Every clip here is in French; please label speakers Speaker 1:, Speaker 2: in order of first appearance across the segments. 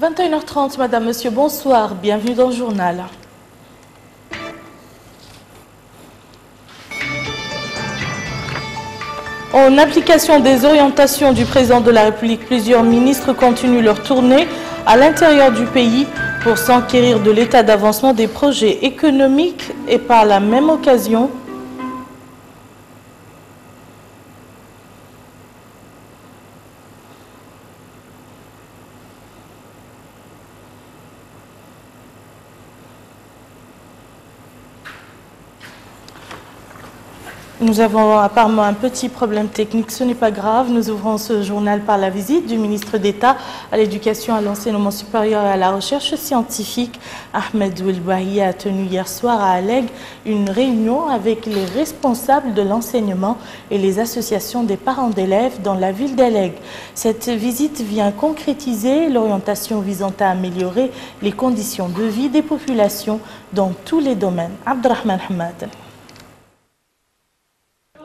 Speaker 1: 21h30, Madame, Monsieur, bonsoir. Bienvenue dans le journal. En application des orientations du président de la République, plusieurs ministres continuent leur tournée à l'intérieur du pays pour s'enquérir de l'état d'avancement des projets économiques et par la même occasion, nous avons apparemment un petit problème technique, ce n'est pas grave. Nous ouvrons ce journal par la visite du ministre d'État à l'Éducation, à l'Enseignement supérieur et à la Recherche scientifique. Ahmed Ould Bahia a tenu hier soir à Alleg une réunion avec les responsables de l'enseignement et les associations des parents d'élèves dans la ville d'Alleg. Cette visite vient concrétiser l'orientation visant à améliorer les conditions de vie des populations dans tous les domaines. Abdrahman Hamad.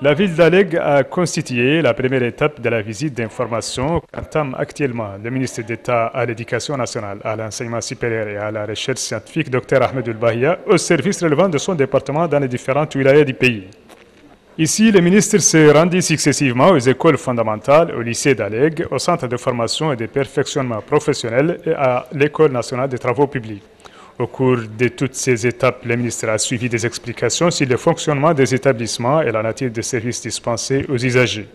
Speaker 2: La ville d'Alleg a constitué la première étape de la visite d'information qu'entame actuellement le ministre d'État à l'Éducation nationale, à l'enseignement supérieur et à la recherche scientifique, Dr Ahmed Ould Bahia, aux services relevant de son département dans les différentes wilayas du pays. Ici, le ministre s'est rendu successivement aux écoles fondamentales, au lycée d'Alleg, au centre de formation et de perfectionnement professionnel et à l'École nationale des travaux publics. Au cours de toutes ces étapes, le ministre a suivi des explications sur le fonctionnement des établissements et la nature des services dispensés aux usagers.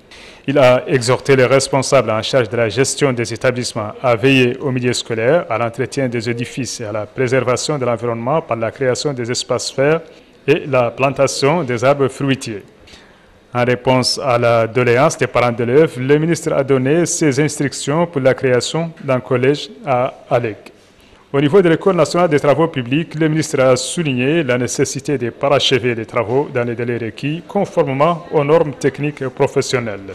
Speaker 2: Il a exhorté les responsables en charge de la gestion des établissements à veiller au milieu scolaire, à l'entretien des édifices et à la préservation de l'environnement par la création des espaces verts et la plantation des arbres fruitiers. En réponse à la doléance des parents d'élèves, le ministre a donné ses instructions pour la création d'un collège à Alleg. Au niveau de l'École nationale des travaux publics, le ministre a souligné la nécessité de parachever les travaux dans les délais requis, conformément aux normes techniques et professionnelles.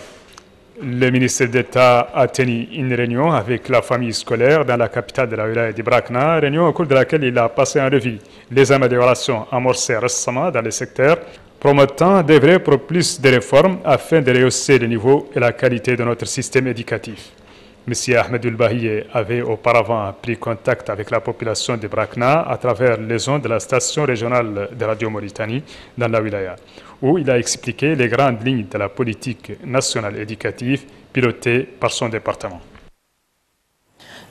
Speaker 2: Le ministre d'État a tenu une réunion avec la famille scolaire dans la capitale de la wilaya de Brakna, réunion au cours de laquelle il a passé en revue les améliorations amorcées récemment dans le secteur, promettant d'œuvrer pour plus de réformes afin de rehausser le niveau et la qualité de notre système éducatif. M. Ahmed Ould Bahia avait auparavant pris contact avec la population de Brakna à travers les ondes de la station régionale de Radio Mauritanie dans la wilaya, où il a expliqué les grandes lignes de la politique nationale éducative pilotée par son département.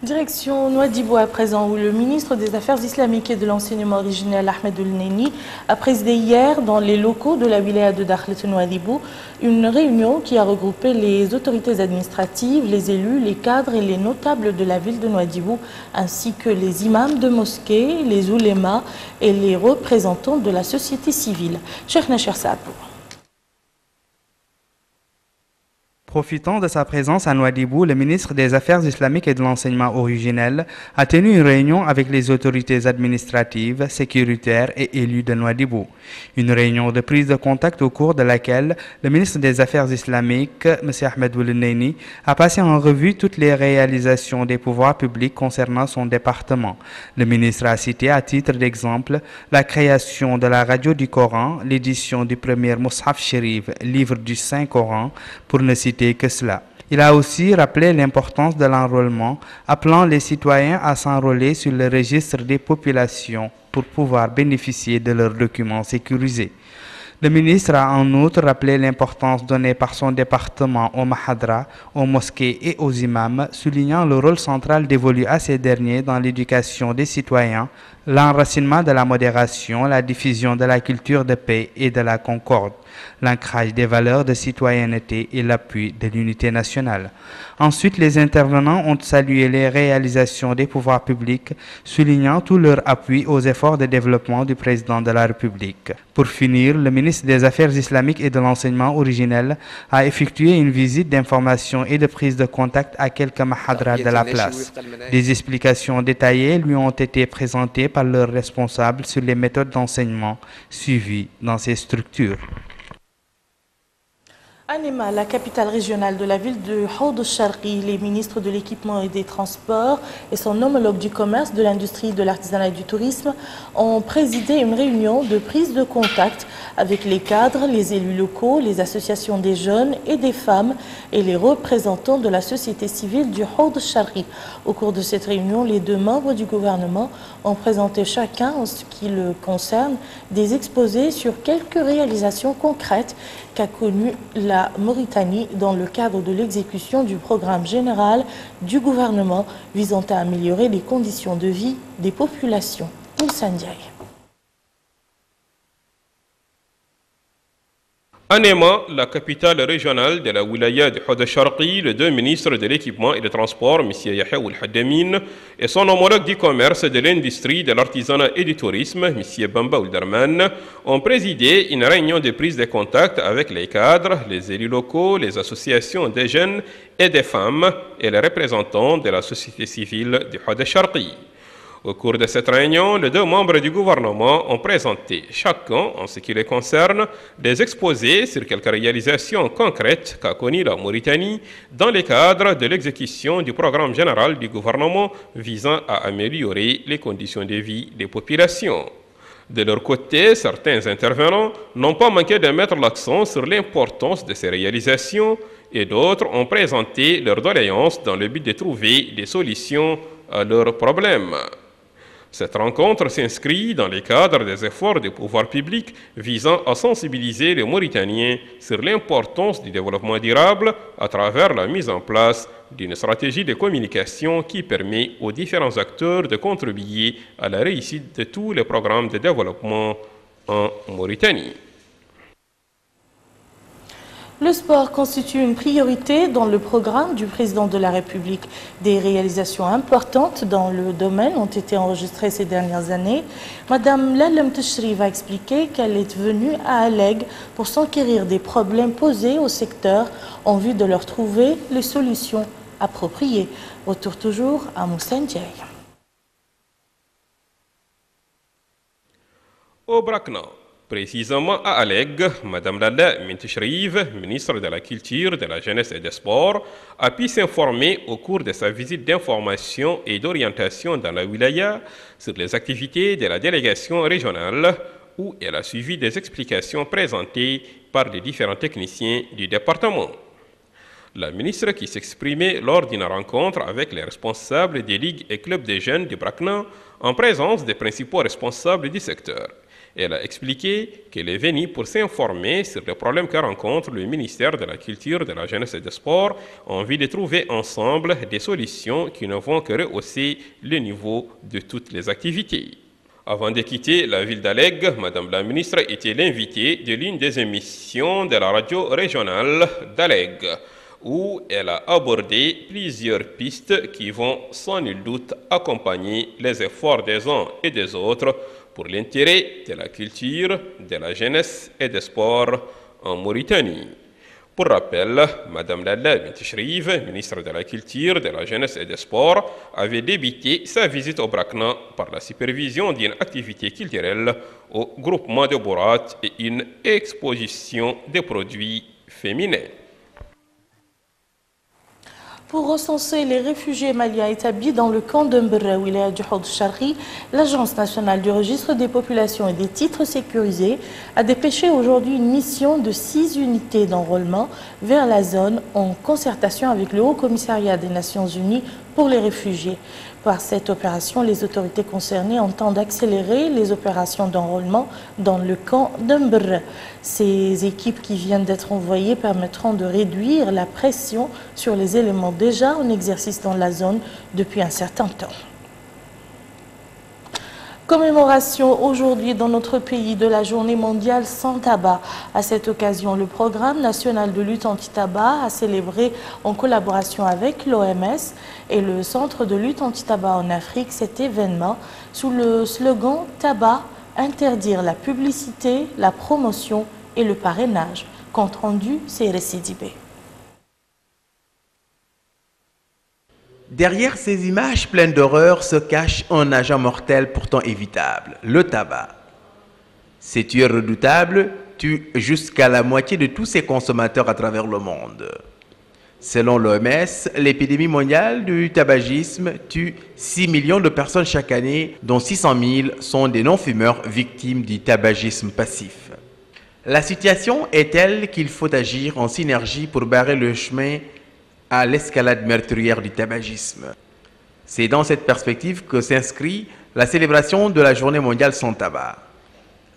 Speaker 1: Direction Nouadhibou à présent, où le ministre des Affaires islamiques et de l'enseignement originel Ahmed Ould Néni a présidé hier dans les locaux de la wilaya de Dakhlet Nouadhibou une réunion qui a regroupé les autorités administratives, les élus, les cadres et les notables de la ville de Nouadhibou, ainsi que les imams de mosquées, les oulémas et les représentants de la société civile. Cheikh Nacher Saabou.
Speaker 3: Profitant de sa présence à Nouadhibou, le ministre des Affaires islamiques et de l'enseignement originel a tenu une réunion avec les autorités administratives, sécuritaires et élus de Nouadhibou. Une réunion de prise de contact au cours de laquelle le ministre des Affaires islamiques, M. Ahmed Ould Néni, a passé en revue toutes les réalisations des pouvoirs publics concernant son département. Le ministre a cité à titre d'exemple la création de la radio du Coran, l'édition du premier Mus'haf Sharif, livre du Saint-Coran, pour ne citer que cela. Il a aussi rappelé l'importance de l'enrôlement, appelant les citoyens à s'enrôler sur le registre des populations pour pouvoir bénéficier de leurs documents sécurisés. Le ministre a en outre rappelé l'importance donnée par son département aux mahadras, aux mosquées et aux imams, soulignant le rôle central dévolu à ces derniers dans l'éducation des citoyens, l'enracinement de la modération, la diffusion de la culture de paix et de la concorde, l'ancrage des valeurs de citoyenneté et l'appui de l'unité nationale. Ensuite, les intervenants ont salué les réalisations des pouvoirs publics, soulignant tout leur appui aux efforts de développement du président de la République. Pour finir, le ministre des Affaires islamiques et de l'enseignement originel a effectué une visite d'information et de prise de contact à quelques mahadras de la place. Des explications détaillées lui ont été présentées par leurs responsables sur les méthodes d'enseignement suivies dans ces structures.
Speaker 1: À Nema, la capitale régionale de la ville de Houd al-Sharqi, les ministres de l'équipement et des transports et son homologue du commerce, de l'industrie, de l'artisanat et du tourisme ont présidé une réunion de prise de contact avec les cadres, les élus locaux, les associations des jeunes et des femmes et les représentants de la société civile du Houd al-Sharqi. Au cours de cette réunion, les deux membres du gouvernement ont présenté chacun, en ce qui le concerne, des exposés sur quelques réalisations concrètes qu'a connues la Mauritanie dans le cadre de l'exécution du programme général du gouvernement visant à améliorer les conditions de vie des populations. Moussa Ndiaye.
Speaker 4: À Nema, la capitale régionale de la wilaya de Houd al-Sharqi, les deux ministres de l'équipement et des transports, M. Yahya Ould-Haddamin, et son homologue du commerce, de l'industrie, de l'artisanat et du tourisme, M. Bamba Ould-Darman, ont présidé une réunion de prise de contact avec les cadres, les élus locaux, les associations des jeunes et des femmes et les représentants de la société civile de Houd al-Sharqi. Au cours de cette réunion, les deux membres du gouvernement ont présenté chacun, en ce qui les concerne, des exposés sur quelques réalisations concrètes qu'a connues la Mauritanie dans le cadre de l'exécution du programme général du gouvernement visant à améliorer les conditions de vie des populations. De leur côté, certains intervenants n'ont pas manqué de mettre l'accent sur l'importance de ces réalisations et d'autres ont présenté leurs doléances dans le but de trouver des solutions à leurs problèmes. Cette rencontre s'inscrit dans le cadre des efforts des pouvoirs publics visant à sensibiliser les Mauritaniens sur l'importance du développement durable à travers la mise en place d'une stratégie de communication qui permet aux différents acteurs de contribuer à la réussite de tous les programmes de développement en Mauritanie.
Speaker 1: Le sport constitue une priorité dans le programme du président de la République. Des réalisations importantes dans le domaine ont été enregistrées ces dernières années. Madame Lalem Tchri va expliquer qu'elle est venue à Aleg pour s'enquérir des problèmes posés au secteur en vue de leur trouver les solutions appropriées. Retour toujours à Moussa Ndiaye.
Speaker 4: Au Brakna, précisément à Aleg, Mme Lalla Minteshriv, ministre de la Culture, de la Jeunesse et des Sports, a pu s'informer au cours de sa visite d'information et d'orientation dans la wilaya sur les activités de la délégation régionale, où elle a suivi des explications présentées par les différents techniciens du département. La ministre, qui s'exprimait lors d'une rencontre avec les responsables des ligues et clubs des jeunes du Brakna, en présence des principaux responsables du secteur. Elle a expliqué qu'elle est venue pour s'informer sur les problèmes que rencontre le ministère de la Culture, de la Jeunesse et des Sports en vue de trouver ensemble des solutions qui ne vont que rehausser le niveau de toutes les activités. Avant de quitter la ville d'Aleg, Madame la ministre était l'invitée de l'une des émissions de la radio régionale d'Aleg, où elle a abordé plusieurs pistes qui vont sans nul doute accompagner les efforts des uns et des autres pour l'intérêt de la culture, de la jeunesse et des sports en Mauritanie. Pour rappel, Mme Lalla Minteshriv, ministre de la Culture, de la Jeunesse et des Sports, avait débuté sa visite au Brakna par la supervision d'une activité culturelle au groupement de Borat et une exposition des produits féminins.
Speaker 1: Pour recenser les réfugiés maliens établis dans le camp de Mberra, wilaya du Houd al-Sharqi, l'Agence nationale du registre des populations et des titres sécurisés a dépêché aujourd'hui une mission de 6 unités d'enrôlement vers la zone en concertation avec le Haut Commissariat des Nations Unies pour les réfugiés. Par cette opération, les autorités concernées entendent accélérer les opérations d'enrôlement dans le camp de Mberra. Ces équipes qui viennent d'être envoyées permettront de réduire la pression sur les éléments déjà en exercice dans la zone depuis un certain temps. Commémoration aujourd'hui dans notre pays de la journée mondiale sans tabac. À cette occasion, le programme national de lutte anti-tabac a célébré en collaboration avec l'OMS et le Centre de lutte anti-tabac en Afrique cet événement sous le slogan « Tabac, interdire la publicité, la promotion et le parrainage ». Compte rendu, c'est Sidibé.
Speaker 5: Derrière ces images pleines d'horreur se cache un agent mortel pourtant évitable, le tabac. Ces tueurs redoutables tue jusqu'à la moitié de tous ses consommateurs à travers le monde. Selon l'OMS, l'épidémie mondiale du tabagisme tue 6 millions de personnes chaque année, dont 600 000 sont des non-fumeurs victimes du tabagisme passif. La situation est telle qu'il faut agir en synergie pour barrer le chemin à l'escalade meurtrière du tabagisme. C'est dans cette perspective que s'inscrit la célébration de la Journée mondiale sans tabac.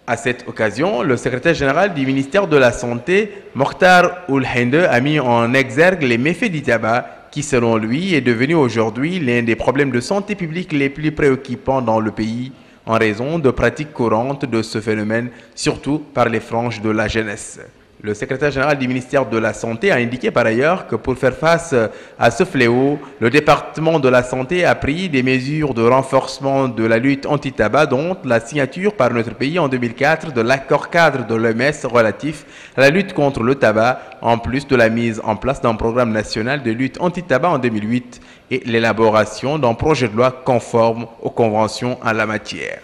Speaker 5: À cette occasion, le secrétaire général du ministère de la Santé, Mokhtar Ould-Hinde, a mis en exergue les méfaits du tabac qui, selon lui, est devenu aujourd'hui l'un des problèmes de santé publique les plus préoccupants dans le pays en raison de pratiques courantes de ce phénomène, surtout par les franges de la jeunesse. Le secrétaire général du ministère de la Santé a indiqué par ailleurs que pour faire face à ce fléau, le département de la Santé a pris des mesures de renforcement de la lutte anti-tabac, dont la signature par notre pays en 2004 de l'accord cadre de l'OMS relatif à la lutte contre le tabac, en plus de la mise en place d'un programme national de lutte anti-tabac en 2008 et l'élaboration d'un projet de loi conforme aux conventions en la matière.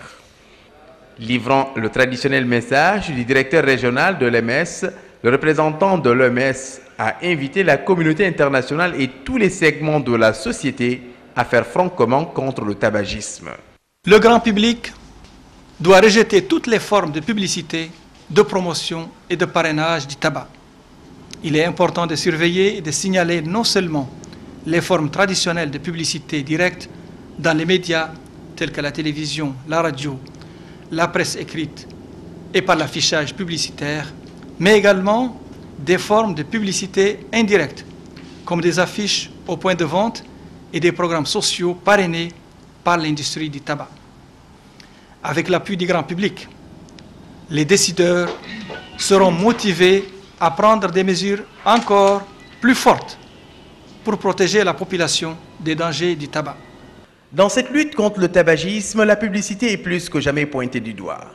Speaker 5: Livrant le traditionnel message du directeur régional de l'OMS, le représentant de l'OMS a invité la communauté internationale et tous les segments de la société à faire front commun contre le tabagisme.
Speaker 6: Le grand public doit rejeter toutes les formes de publicité, de promotion et de parrainage du tabac. Il est important de surveiller et de signaler non seulement les formes traditionnelles de publicité directe dans les médias tels que la télévision, la radio, la presse écrite et par l'affichage publicitaire, mais également des formes de publicité indirecte, comme des affiches au point de vente et des programmes sociaux parrainés par l'industrie du tabac. Avec l'appui du grand public, les décideurs seront motivés à prendre des mesures encore plus fortes pour protéger la population des dangers du tabac.
Speaker 5: Dans cette lutte contre le tabagisme, la publicité est plus que jamais pointée du doigt.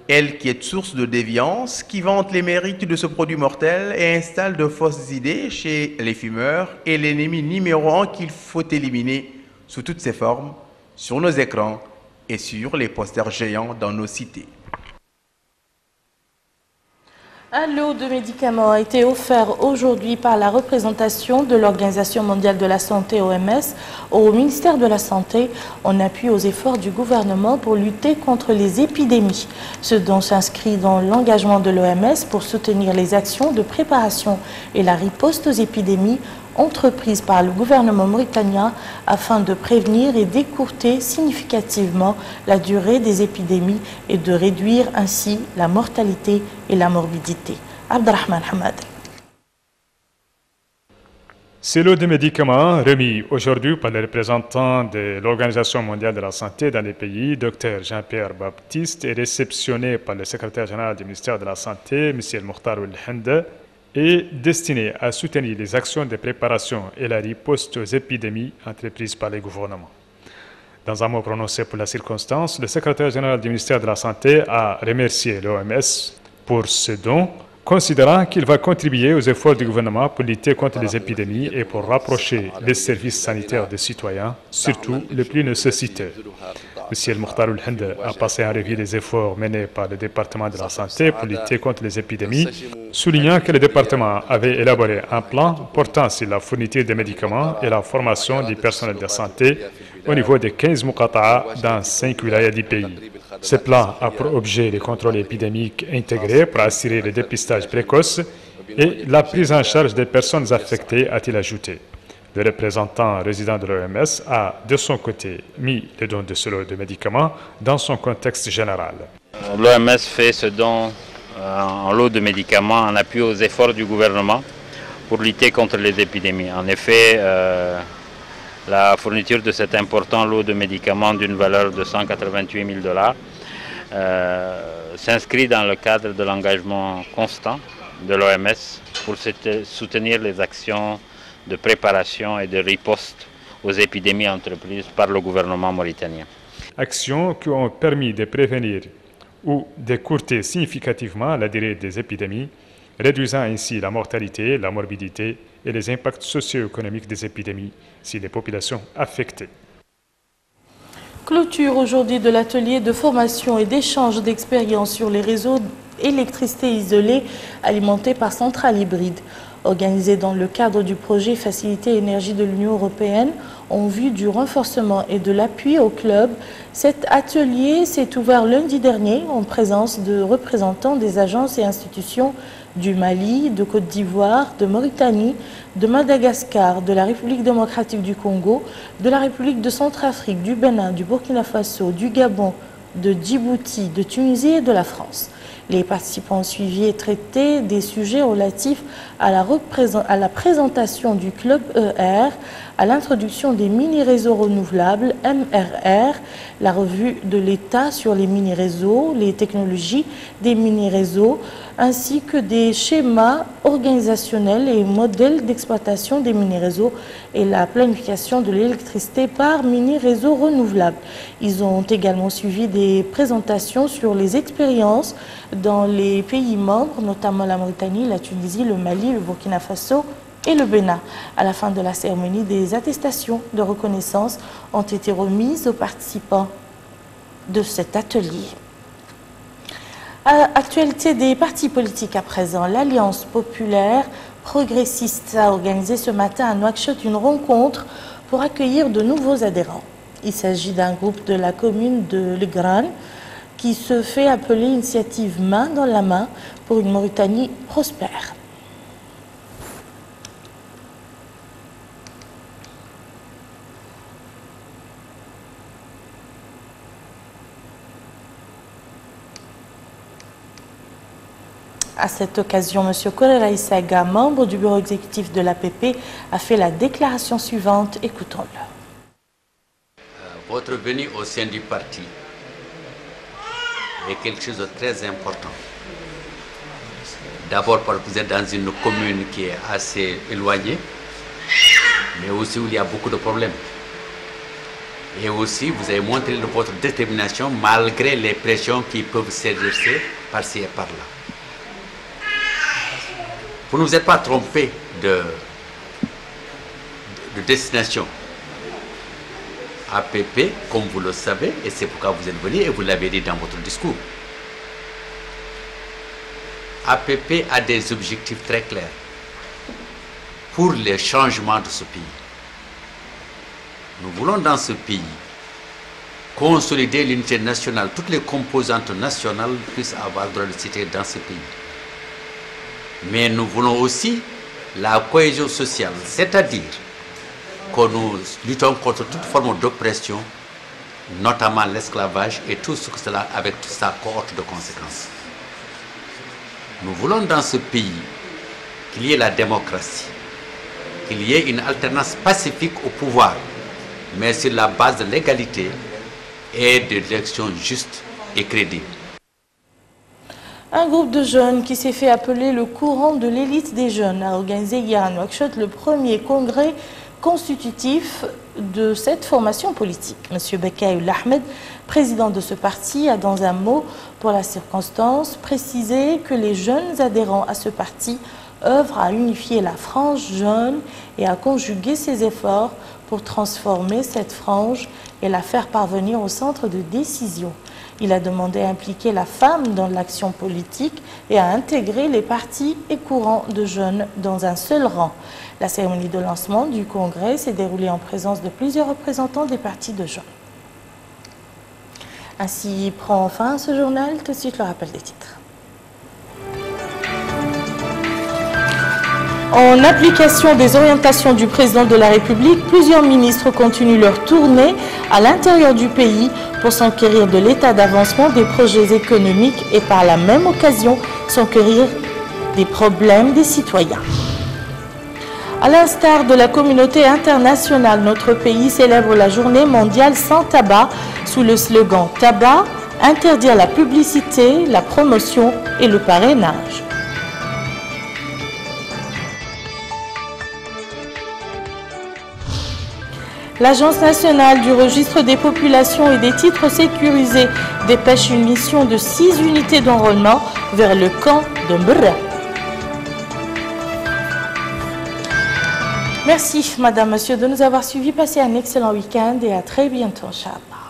Speaker 5: Elle qui est source de déviance, qui vante les mérites de ce produit mortel et installe de fausses idées chez les fumeurs, est l'ennemi numéro 1 qu'il faut éliminer sous toutes ses formes, sur nos écrans et sur les posters géants dans nos cités.
Speaker 1: Un lot de médicaments a été offert aujourd'hui par la représentation de l'Organisation mondiale de la santé OMS au ministère de la Santé en appui aux efforts du gouvernement pour lutter contre les épidémies. Ce dont s'inscrit dans l'engagement de l'OMS pour soutenir les actions de préparation et la riposte aux épidémies entreprises par le gouvernement mauritanien afin de prévenir et d'écourter significativement la durée des épidémies et de réduire ainsi la mortalité et la morbidité. Abdelrahman Hamad.
Speaker 2: Ce lot de médicaments remis aujourd'hui par les représentants de l'Organisation mondiale de la santé dans les pays, Dr Jean-Pierre Baptiste, est réceptionné par le secrétaire général du ministère de la Santé, M. Mokhtar Ould-Hinde, est destiné à soutenir les actions de préparation et la riposte aux épidémies entreprises par les gouvernements. Dans un mot prononcé pour la circonstance, le secrétaire général du ministère de la Santé a remercié l'OMS pour ce don, considérant qu'il va contribuer aux efforts du gouvernement pour lutter contre les épidémies et pour rapprocher les services sanitaires des citoyens, surtout les plus nécessiteux. M. Mokhtar Ould-Hinde a passé en revue les efforts menés par le département de la santé pour lutter contre les épidémies, soulignant que le département avait élaboré un plan portant sur la fourniture de médicaments et la formation du personnel de santé au niveau de 15 muqata'a dans 5 wilayas du pays. Ce plan a pour objet le contrôle épidémique intégré pour assurer le dépistage précoce et la prise en charge des personnes affectées, a-t-il ajouté. Le représentant résident de l'OMS a, de son côté, mis le don de ce lot de médicaments dans son contexte général.
Speaker 7: L'OMS fait ce don en lot de médicaments en appui aux efforts du gouvernement pour lutter contre les épidémies. En effet, la fourniture de cet important lot de médicaments d'une valeur de 188 000 $ s'inscrit dans le cadre de l'engagement constant de l'OMS pour soutenir les actions de préparation et de riposte aux épidémies entreprises par le gouvernement mauritanien.
Speaker 2: Actions qui ont permis de prévenir ou d'écourter significativement la durée des épidémies, réduisant ainsi la mortalité, la morbidité et les impacts socio-économiques des épidémies sur les populations affectées. Clôture aujourd'hui de l'atelier de formation et d'échange d'expériences sur les réseaux
Speaker 1: électricité isolée alimentée par centrales hybrides. Organisé dans le cadre du projet Facilité énergie de l'Union européenne, en vue du renforcement et de l'appui au club, cet atelier s'est ouvert lundi dernier en présence de représentants des agences et institutions du Mali, de Côte d'Ivoire, de Mauritanie, de Madagascar, de la République démocratique du Congo, de la République de Centrafrique, du Bénin, du Burkina Faso, du Gabon, de Djibouti, de Tunisie et de la France. Les participants ont suivi et traité des sujets relatifs à la présentation du club ER, à l'introduction des mini-réseaux renouvelables MRR, la revue de l'État sur les mini-réseaux, les technologies des mini-réseaux, ainsi que des schémas organisationnels et modèles d'exploitation des mini-réseaux et la planification de l'électricité par mini-réseaux renouvelables. Ils ont également suivi des présentations sur les expériences dans les pays membres, notamment la Mauritanie, la Tunisie, le Mali, le Burkina Faso et le Bénin. À la fin de la cérémonie, des attestations de reconnaissance ont été remises aux participants de cet atelier. Actualité des partis politiques à présent, l'Alliance populaire progressiste a organisé ce matin à Nouakchott une rencontre pour accueillir de nouveaux adhérents. Il s'agit d'un groupe de la commune de Le Gran qui se fait appeler Initiative Main dans la main pour une Mauritanie prospère. À cette occasion, M. Korera Issaga, membre du bureau exécutif de l'APP, a fait la déclaration suivante. Écoutons-le.
Speaker 8: Votre venue au sein du parti est quelque chose de très important. D'abord parce que vous êtes dans une commune qui est assez éloignée, mais aussi où il y a beaucoup de problèmes. Et aussi, vous avez montré votre détermination malgré les pressions qui peuvent s'exercer par-ci et par-là. Vous ne vous êtes pas trompé de destination. APP, comme vous le savez, et c'est pourquoi vous êtes venu et vous l'avez dit dans votre discours. APP a des objectifs très clairs pour le changement de ce pays. Nous voulons dans ce pays consolider l'unité nationale. Toutes les composantes nationales puissent avoir le droit de citer dans ce pays. Mais nous voulons aussi la cohésion sociale, c'est-à-dire que nous luttons contre toute forme d'oppression, notamment l'esclavage et tout ce que cela avec toute sa cohorte de conséquences. Nous voulons dans ce pays qu'il y ait la démocratie, qu'il y ait une alternance pacifique au pouvoir, mais sur la base de l'égalité et de l'élection juste et crédible.
Speaker 1: Un groupe de jeunes qui s'est fait appeler le courant de l'élite des jeunes a organisé hier à Nouakchott le premier congrès constitutif de cette formation politique. M. Bekaïl Ahmed, président de ce parti, a dans un mot pour la circonstance précisé que les jeunes adhérents à ce parti œuvrent à unifier la frange jeune et à conjuguer ses efforts pour transformer cette frange et la faire parvenir au centre de décision. Il a demandé à impliquer la femme dans l'action politique et à intégrer les partis et courants de jeunes dans un seul rang. La cérémonie de lancement du congrès s'est déroulée en présence de plusieurs représentants des partis de jeunes. Ainsi prend fin ce journal. Tout de suite le rappel des titres. En application des orientations du président de la République, plusieurs ministres continuent leur tournée à l'intérieur du pays pour s'enquérir de l'état d'avancement des projets économiques et par la même occasion s'enquérir des problèmes des citoyens. À l'instar de la communauté internationale, notre pays célèbre la journée mondiale sans tabac sous le slogan « Tabac, interdire la publicité, la promotion et le parrainage ». L'Agence nationale du registre des populations et des titres sécurisés dépêche une mission de 6 unités d'enrôlement vers le camp de Mbrra. Merci, Madame, Monsieur, de nous avoir suivis. Passez un excellent week-end et à très bientôt, Inch'Allah.